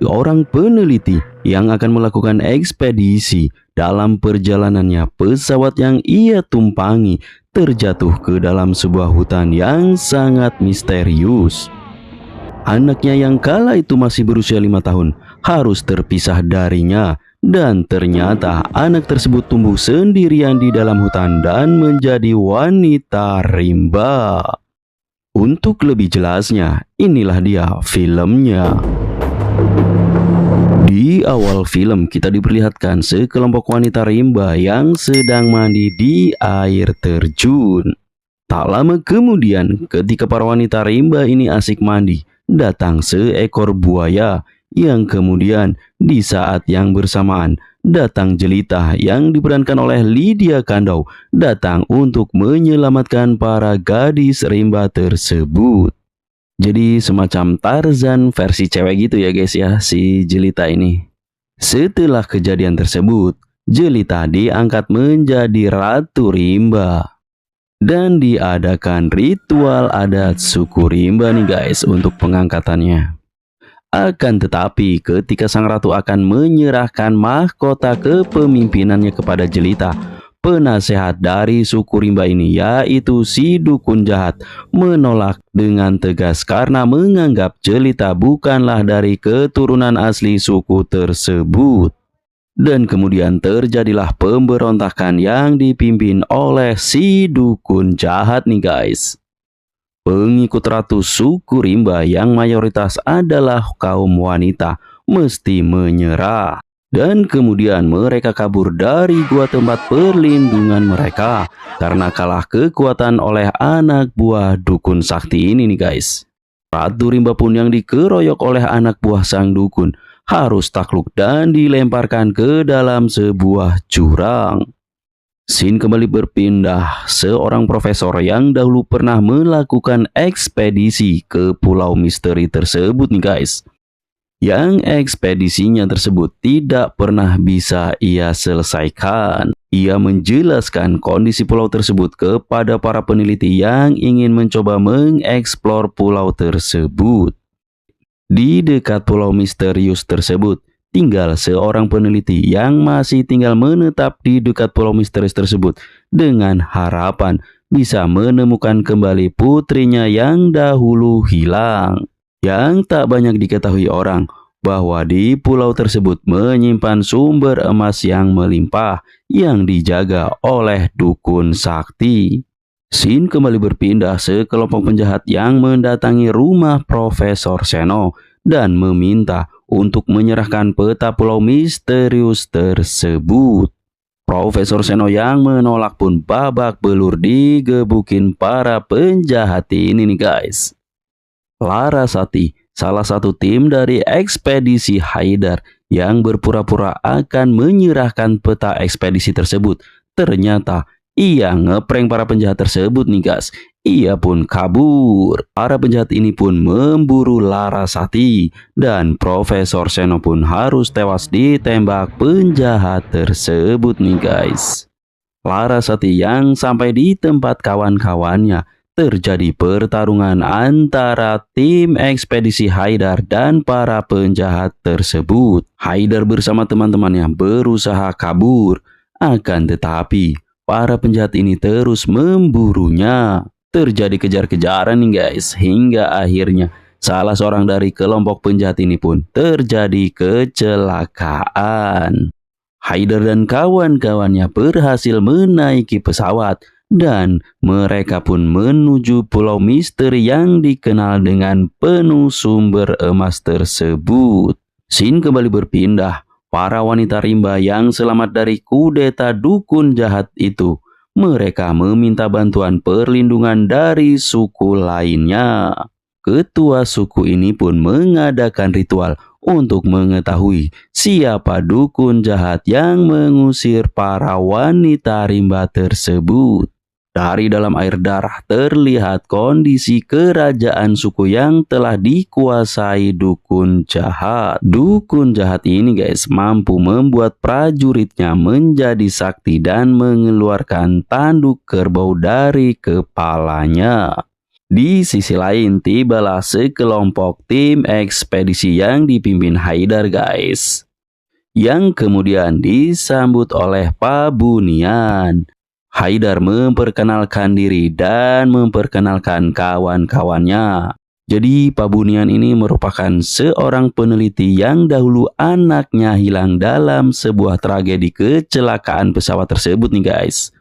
Orang peneliti yang akan melakukan ekspedisi. Dalam perjalanannya, pesawat yang ia tumpangi terjatuh ke dalam sebuah hutan yang sangat misterius. Anaknya yang kala itu masih berusia 5 tahun harus terpisah darinya. Dan ternyata anak tersebut tumbuh sendirian di dalam hutan dan menjadi wanita rimba. Untuk lebih jelasnya, inilah dia filmnya. Di awal film kita diperlihatkan sekelompok wanita rimba yang sedang mandi di air terjun. Tak lama kemudian, ketika para wanita rimba ini asik mandi, datang seekor buaya yang kemudian di saat yang bersamaan datang jelita yang diperankan oleh Lydia Kandou datang untuk menyelamatkan para gadis rimba tersebut. Jadi semacam Tarzan versi cewek gitu ya guys ya, si jelita ini. Setelah kejadian tersebut, jelita diangkat menjadi ratu rimba. Dan diadakan ritual adat suku rimba nih guys untuk pengangkatannya. Akan tetapi ketika sang ratu akan menyerahkan mahkota kepemimpinannya kepada jelita, penasehat dari suku rimba ini yaitu si dukun jahat menolak dengan tegas karena menganggap jelita bukanlah dari keturunan asli suku tersebut. Dan kemudian terjadilah pemberontakan yang dipimpin oleh si dukun jahat nih guys. Pengikut ratu suku rimba yang mayoritas adalah kaum wanita mesti menyerah. Dan kemudian mereka kabur dari gua tempat perlindungan mereka karena kalah kekuatan oleh anak buah dukun sakti ini nih guys. Ratu rimba pun yang dikeroyok oleh anak buah sang dukun harus takluk dan dilemparkan ke dalam sebuah jurang. Scene kembali berpindah. Seorang profesor yang dahulu pernah melakukan ekspedisi ke pulau misteri tersebut nih guys. Yang ekspedisinya tersebut tidak pernah bisa ia selesaikan. Ia menjelaskan kondisi pulau tersebut kepada para peneliti yang ingin mencoba mengeksplor pulau tersebut. Di dekat pulau misterius tersebut, tinggal seorang peneliti yang masih tinggal menetap di dekat pulau misterius tersebut dengan harapan bisa menemukan kembali putrinya yang dahulu hilang. Yang tak banyak diketahui orang bahwa di pulau tersebut menyimpan sumber emas yang melimpah yang dijaga oleh dukun sakti. Scene kembali berpindah. Sekelompok penjahat yang mendatangi rumah Profesor Seno dan meminta untuk menyerahkan peta pulau misterius tersebut. Profesor Seno yang menolak pun babak belur digebukin para penjahat ini nih guys. Larasati, salah satu tim dari ekspedisi Haidar yang berpura-pura akan menyerahkan peta ekspedisi tersebut, ternyata ia ngeprank para penjahat tersebut nih guys. Ia pun kabur. Para penjahat ini pun memburu Larasati dan Profesor Seno pun harus tewas ditembak penjahat tersebut nih guys. Larasati yang sampai di tempat kawan-kawannya, terjadi pertarungan antara tim ekspedisi Haidar dan para penjahat tersebut. Haidar bersama teman-temannya berusaha kabur, akan tetapi para penjahat ini terus memburunya. Terjadi kejar-kejaran nih guys, hingga akhirnya salah seorang dari kelompok penjahat ini pun terjadi kecelakaan. Haidar dan kawan-kawannya berhasil menaiki pesawat dan mereka pun menuju pulau misteri yang dikenal dengan penuh sumber emas tersebut. Scene kembali berpindah. Para wanita rimba yang selamat dari kudeta dukun jahat itu, mereka meminta bantuan perlindungan dari suku lainnya. Ketua suku ini pun mengadakan ritual untuk mengetahui siapa dukun jahat yang mengusir para wanita rimba tersebut. Dari dalam air darah terlihat kondisi kerajaan suku yang telah dikuasai dukun jahat. Dukun jahat ini guys mampu membuat prajuritnya menjadi sakti dan mengeluarkan tanduk kerbau dari kepalanya. Di sisi lain, tibalah sekelompok tim ekspedisi yang dipimpin Haidar guys, yang kemudian disambut oleh Pak Bunian. Haidar memperkenalkan diri dan memperkenalkan kawan-kawannya. Jadi Pak Bunian ini merupakan seorang peneliti yang dahulu anaknya hilang dalam sebuah tragedi kecelakaan pesawat tersebut nih guys.